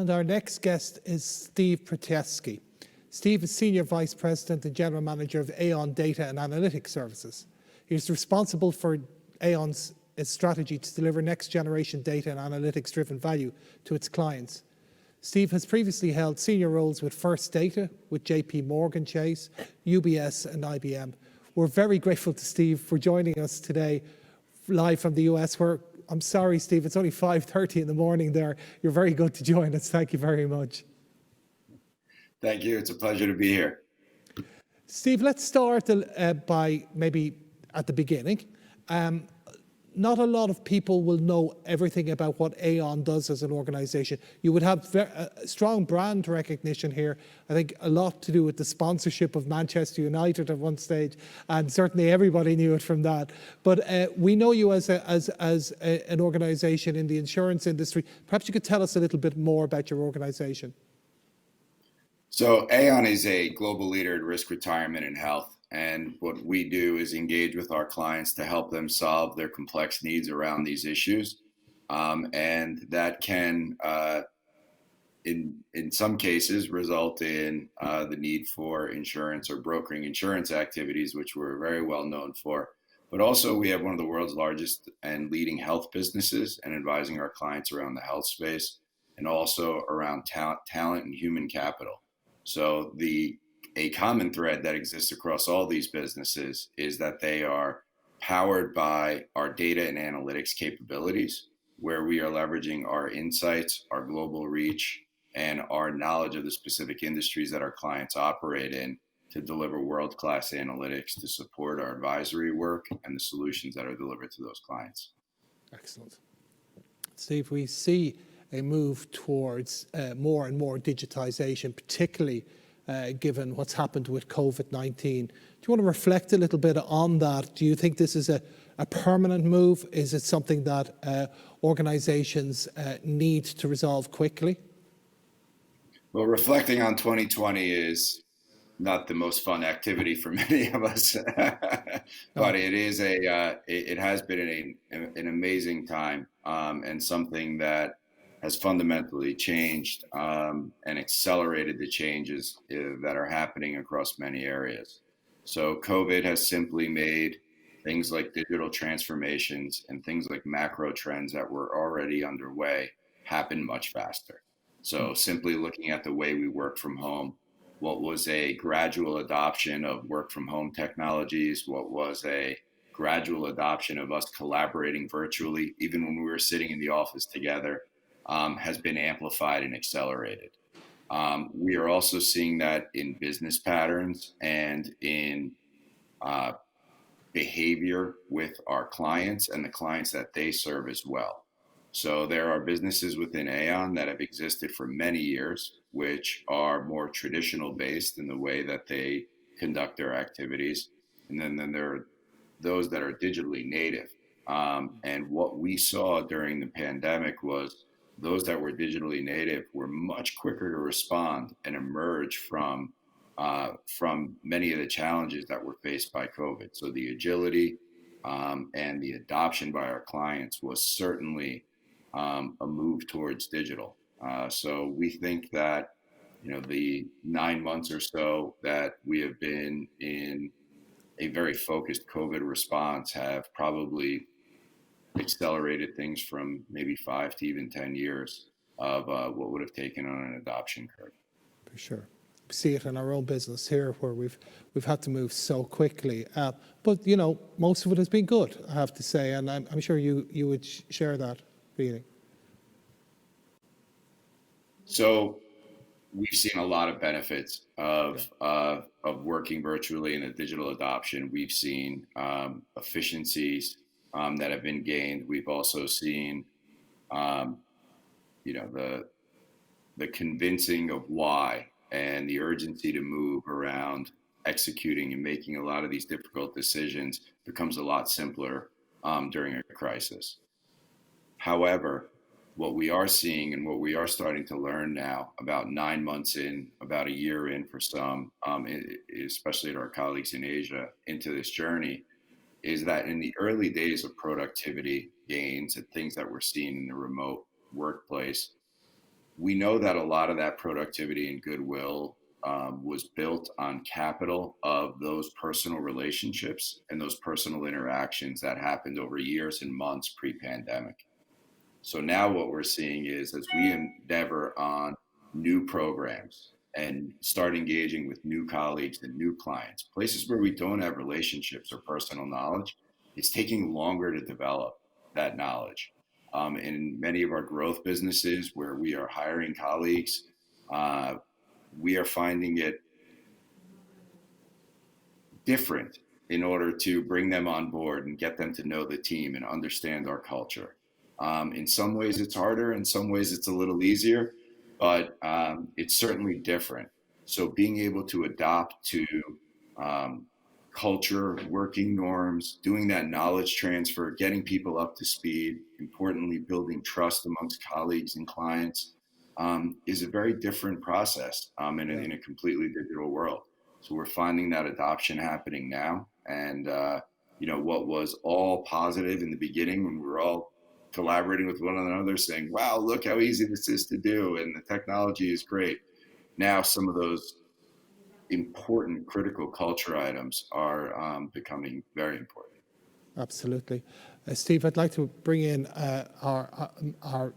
And our next guest is Steve Petrevski. Steve is Senior Vice President and General Manager of Aeon Data and Analytic Services. He is responsible for Aeon's strategy to deliver next-generation data and analytics-driven value to its clients. Steve has previously held senior roles with First Data, with JP Morgan Chase, UBS and IBM. We're very grateful to Steve for joining us today live from the US, where, I'm sorry, Steve, it's only 5:30 in the morning there. You're very good to join us. Thank you very much. Thank you. It's a pleasure to be here. Steve, let's start by maybe at the beginning. Not a lot of people will know everything about what Aeon does as an organization. You would have strong brand recognition here. I think a lot to do with the sponsorship of Manchester United at one stage, and certainly everybody knew it from that. But we know you as an organization in the insurance industry. Perhaps you could tell us a little bit more about your organization. So Aeon is a global leader in risk retirement and health. And what we do is engage with our clients to help them solve their complex needs around these issues. And that can, in some cases, result in the need for insurance or brokering insurance activities, which we're very well known for. But also we have one of the world's largest and leading health businesses and advising our clients around the health space and also around talent and human capital. So a common thread that exists across all these businesses is that they are powered by our data and analytics capabilities, where we are leveraging our insights, our global reach, and our knowledge of the specific industries that our clients operate in to deliver world-class analytics to support our advisory work and the solutions that are delivered to those clients. Excellent. Steve, we see a move towards more and more digitization, particularly given what's happened with COVID-19. Do you want to reflect a little bit on that? Do you think this is a permanent move? Is it something that organizations need to resolve quickly? Well, reflecting on 2020 is not the most fun activity for many of us, but it is it has been an amazing time and something that has fundamentally changed and accelerated the changes that are happening across many areas. So COVID has simply made things like digital transformations and things like macro trends that were already underway happen much faster. So simply looking at the way we work from home, what was a gradual adoption of work from home technologies, what was a gradual adoption of us collaborating virtually, even when we were sitting in the office together, has been amplified and accelerated. We are also seeing that in business patterns and in behavior with our clients and the clients that they serve as well. So there are businesses within Aeon that have existed for many years, which are more traditional based in the way that they conduct their activities. And then there are those that are digitally native. And what we saw during the pandemic was those that were digitally native were much quicker to respond and emerge from many of the challenges that were faced by COVID. So the agility and the adoption by our clients was certainly a move towards digital. So we think that, the 9 months or so that we have been in a very focused COVID response have probably accelerated things from maybe 5 to even 10 years of what would have taken on an adoption curve. For sure. We see it in our own business here where we've had to move so quickly. But, most of it has been good, I have to say, and I'm sure you would share that feeling. So we've seen a lot of benefits of working virtually and the digital adoption. We've seen efficiencies that have been gained. We've also seen, the convincing of why and the urgency to move around executing and making a lot of these difficult decisions becomes a lot simpler during a crisis. However, what we are seeing and what we are starting to learn now, about 9 months in, about a year in for some, especially to our colleagues in Asia, into this journey, is that in the early days of productivity gains and things that we're seeing in the remote workplace, we know that a lot of that productivity and goodwill was built on capital of those personal relationships and those personal interactions that happened over years and months pre-pandemic. So now what we're seeing is as we endeavor on new programs and start engaging with new colleagues and new clients, places where we don't have relationships or personal knowledge, it's taking longer to develop that knowledge. In many of our growth businesses where we are hiring colleagues, we are finding it different in order to bring them on board and get them to know the team and understand our culture. In some ways it's harder, in some ways it's a little easier, but it's certainly different. So being able to adopt to culture, working norms, doing that knowledge transfer, getting people up to speed, importantly, building trust amongst colleagues and clients is a very different process in a completely digital world. So we're finding that adoption happening now. And, what was all positive in the beginning when we were all collaborating with one another saying, wow, look how easy this is to do. And the technology is great. Now, some of those important critical culture items are becoming very important. Absolutely. Steve, I'd like to bring in our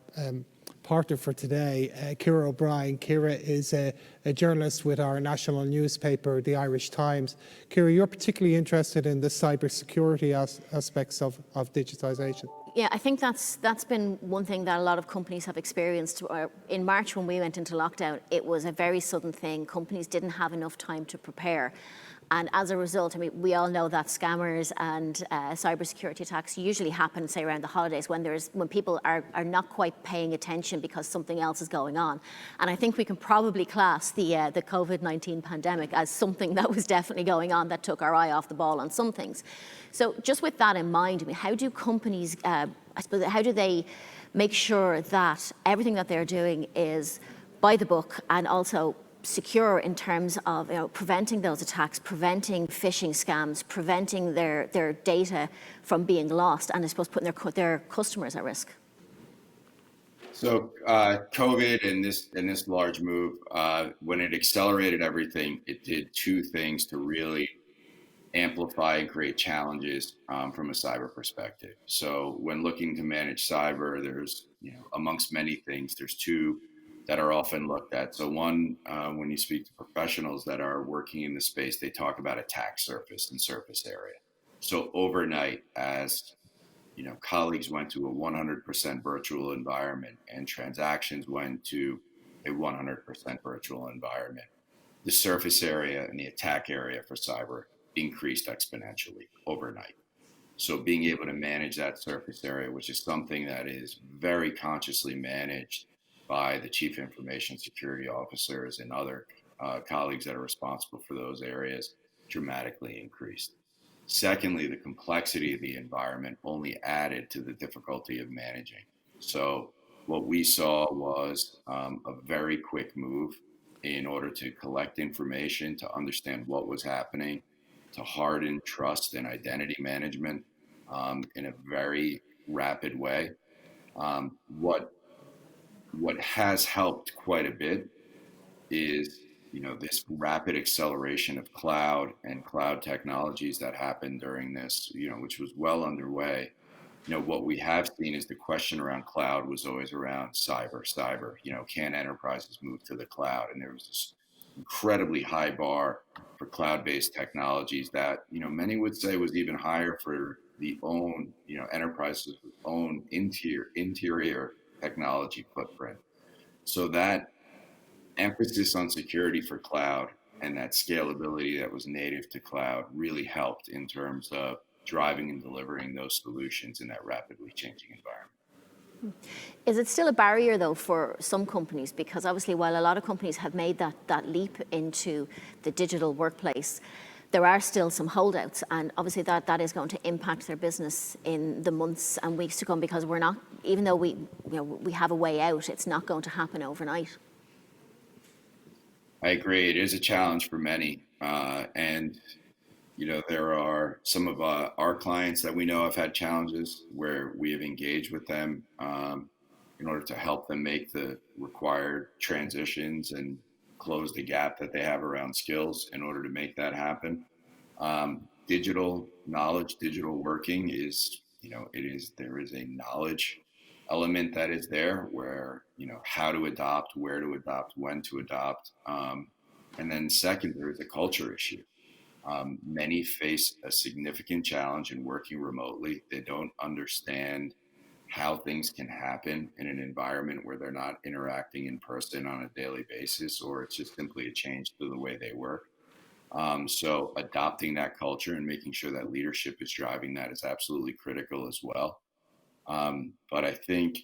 partner for today, Ciara O'Brien. Ciara is a journalist with our national newspaper, the Irish Times. Ciara, you're particularly interested in the cybersecurity aspects of digitisation. Yeah, I think that's been one thing that a lot of companies have experienced. In March, when we went into lockdown, it was a very sudden thing. Companies didn't have enough time to prepare. And as a result, I mean, we all know that scammers and cybersecurity attacks usually happen, say, around the holidays when people are not quite paying attention because something else is going on. And I think we can probably class the COVID-19 pandemic as something that was definitely going on that took our eye off the ball on some things. So just with that in mind, I mean, how do companies, how do they make sure that everything that they're doing is by the book and also secure in terms of preventing those attacks, preventing phishing scams, preventing their data from being lost, and I suppose putting their customers at risk? So COVID and this large move, when it accelerated everything, it did two things to really amplify and create challenges from a cyber perspective. So when looking to manage cyber, there's, amongst many things, there's two that are often looked at. So one, when you speak to professionals that are working in the space, they talk about attack surface and surface area. So overnight, as colleagues went to a 100% virtual environment and transactions went to a 100% virtual environment, the surface area and the attack area for cyber increased exponentially overnight. So being able to manage that surface area, which is something that is very consciously managed by the chief information security officers and other colleagues that are responsible for those areas, dramatically increased. Secondly, the complexity of the environment only added to the difficulty of managing. So what we saw was a very quick move in order to collect information, to understand what was happening, to harden trust and identity management in a very rapid way. What has helped quite a bit is this rapid acceleration of cloud and cloud technologies that happened during this, which was well underway. What we have seen is the question around cloud was always around cyber. Can enterprises move to the cloud? And there was this incredibly high bar for cloud-based technologies that many would say was even higher for the own enterprises' own interior technology footprint. So that emphasis on security for cloud and that scalability that was native to cloud really helped in terms of driving and delivering those solutions in that rapidly changing environment. Is it still a barrier, though, for some companies? Because obviously, while a lot of companies have made that leap into the digital workplace, there are still some holdouts, and obviously that is going to impact their business in the months and weeks to come, because we're not, even though we have a way out, it's not going to happen overnight. I agree. It is a challenge for many, and there are some of our clients that we know have had challenges where we have engaged with them in order to help them make the required transitions and close the gap that they have around skills in order to make that happen. Digital knowledge, digital working is, there is a knowledge element that is there where, how to adopt, where to adopt, when to adopt. And then second, there is a culture issue. Many face a significant challenge in working remotely. They don't understand how things can happen in an environment where they're not interacting in person on a daily basis, or it's just simply a change to the way they work. So adopting that culture and making sure that leadership is driving that is absolutely critical as well. But I think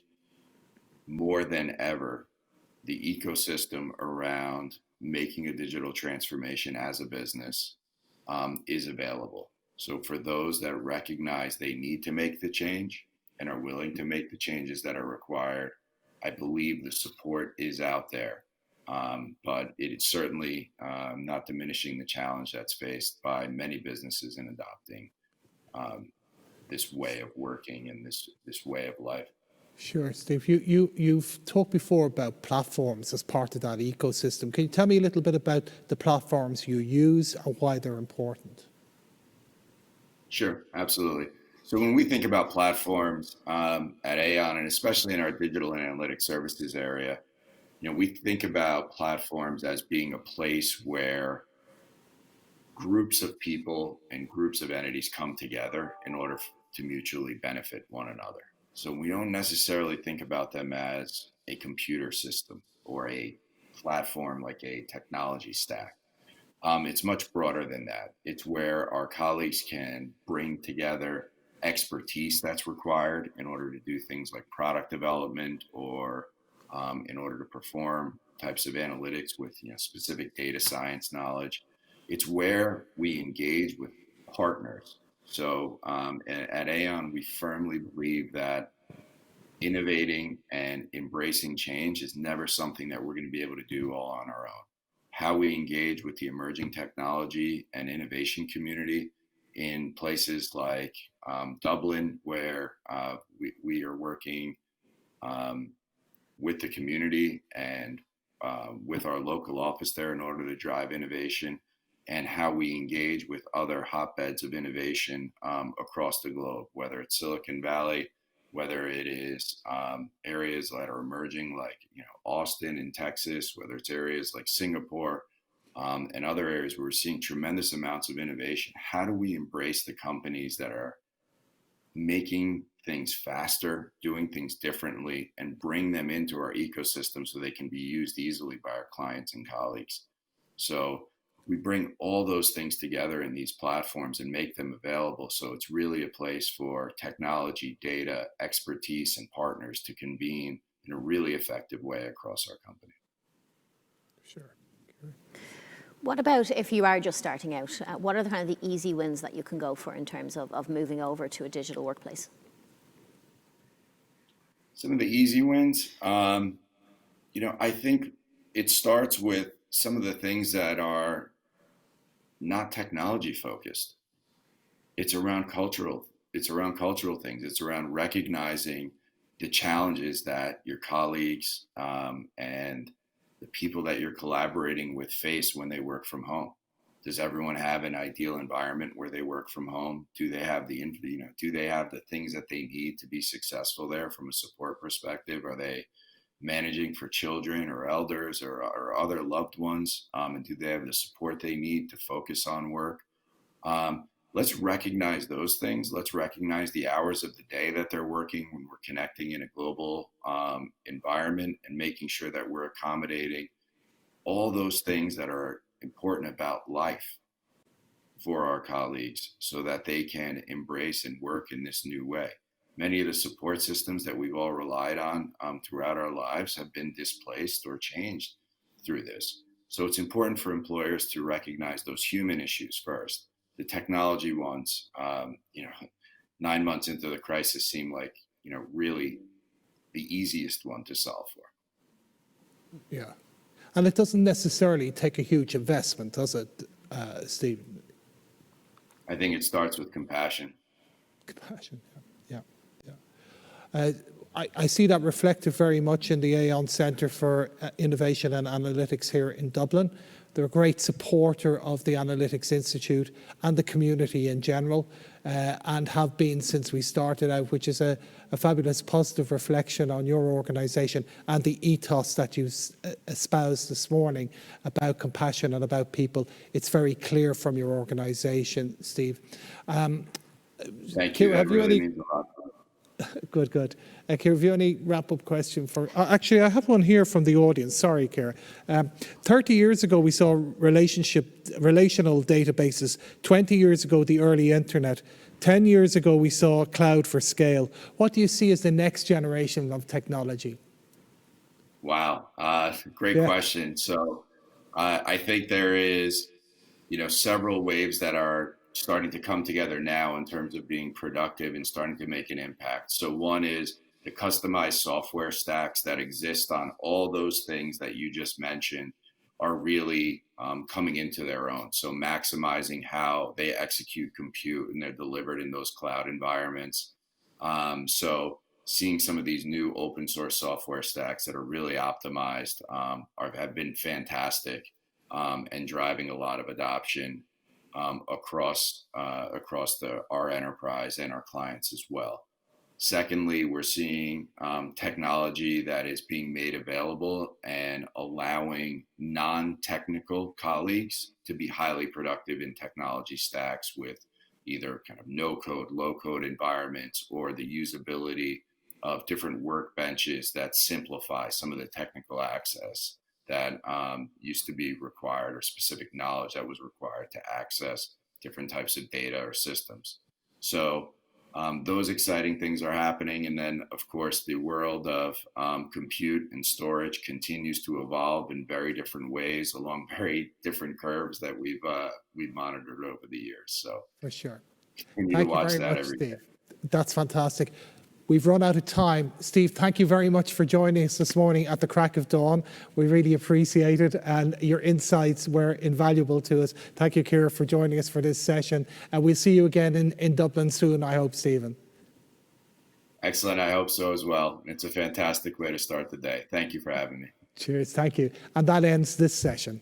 more than ever, the ecosystem around making a digital transformation as a business is available. So for those that recognize they need to make the change and are willing to make the changes that are required, I believe the support is out there. But it's certainly not diminishing the challenge that's faced by many businesses in adopting this way of working and this way of life. Sure, Steve. You've talked before about platforms as part of that ecosystem. Can you tell me a little bit about the platforms you use and why they're important? Sure, absolutely. So when we think about platforms at Aeon, and especially in our digital and analytic services area, we think about platforms as being a place where groups of people and groups of entities come together in order to mutually benefit one another. So we don't necessarily think about them as a computer system or a platform like a technology stack. It's much broader than that. It's where our colleagues can bring together expertise that's required in order to do things like product development or in order to perform types of analytics with specific data science knowledge. It's where we engage with partners. So at Aeon, we firmly believe that innovating and embracing change is never something that we're going to be able to do all on our own. How we engage with the emerging technology and innovation community in places like Dublin, where we are working with the community and with our local office there in order to drive innovation, and how we engage with other hotbeds of innovation across the globe, whether it's Silicon Valley, whether it is areas that are emerging like Austin in Texas, whether it's areas like Singapore and other areas where we're seeing tremendous amounts of innovation. How do we embrace the companies that are making things faster, doing things differently, and bring them into our ecosystem so they can be used easily by our clients and colleagues? So we bring all those things together in these platforms and make them available. So it's really a place for technology, data, expertise, and partners to convene in a really effective way across our company. Sure. What about if you are just starting out? What are the kind of the easy wins that you can go for in terms of moving over to a digital workplace? Some of the easy wins, I think it starts with some of the things that are not technology focused. It's around cultural things. It's around recognizing the challenges that your colleagues and the people that you're collaborating with face when they work from home. Does everyone have an ideal environment where they work from home? Do they have the things that they need to be successful there from a support perspective? Are they managing for children or elders or other loved ones? And do they have the support they need to focus on work? Let's recognize those things. Let's recognize the hours of the day that they're working when we're connecting in a global environment, and making sure that we're accommodating all those things that are important about life for our colleagues so that they can embrace and work in this new way. Many of the support systems that we've all relied on throughout our lives have been displaced or changed through this. So it's important for employers to recognize those human issues first. The technology ones, 9 months into the crisis, seem like, really the easiest one to solve for. Yeah. And it doesn't necessarily take a huge investment, does it, Steve? I think it starts with compassion. Compassion, yeah. I see that reflected very much in the Aeon Centre for Innovation and Analytics here in Dublin. They're a great supporter of the Analytics Institute and the community in general, and have been since we started out, which is a fabulous positive reflection on your organisation and the ethos that you espoused this morning about compassion and about people. It's very clear from your organisation, Steve. Thank you. That really means a lot. Good, good. Ciara, have you any wrap-up question for... actually, I have one here from the audience. Sorry, Ciara. 30 years ago, we saw relational databases. 20 years ago, the early internet. 10 years ago, we saw cloud for scale. What do you see as the next generation of technology? Wow, great question. So I think there is, several waves that are starting to come together now in terms of being productive and starting to make an impact. So one is the customized software stacks that exist on all those things that you just mentioned are really coming into their own. So maximizing how they execute compute and they're delivered in those cloud environments. So seeing some of these new open source software stacks that are really optimized have been fantastic and driving a lot of adoption across our enterprise and our clients as well. Secondly, we're seeing technology that is being made available and allowing non-technical colleagues to be highly productive in technology stacks with either kind of no-code, low-code environments, or the usability of different workbenches that simplify some of the technical access that used to be required, or specific knowledge that was required to access different types of data or systems. So those exciting things are happening. And then, of course, the world of compute and storage continues to evolve in very different ways along very different curves that we've monitored over the years. So for sure. Continue to watch that every day. That's fantastic. We've run out of time. Steve, thank you very much for joining us this morning at the crack of dawn. We really appreciate it, and your insights were invaluable to us. Thank you, Ciara, for joining us for this session. And we'll see you again in Dublin soon, I hope, Stephen. Excellent. I hope so as well. It's a fantastic way to start the day. Thank you for having me. Cheers. Thank you. And that ends this session.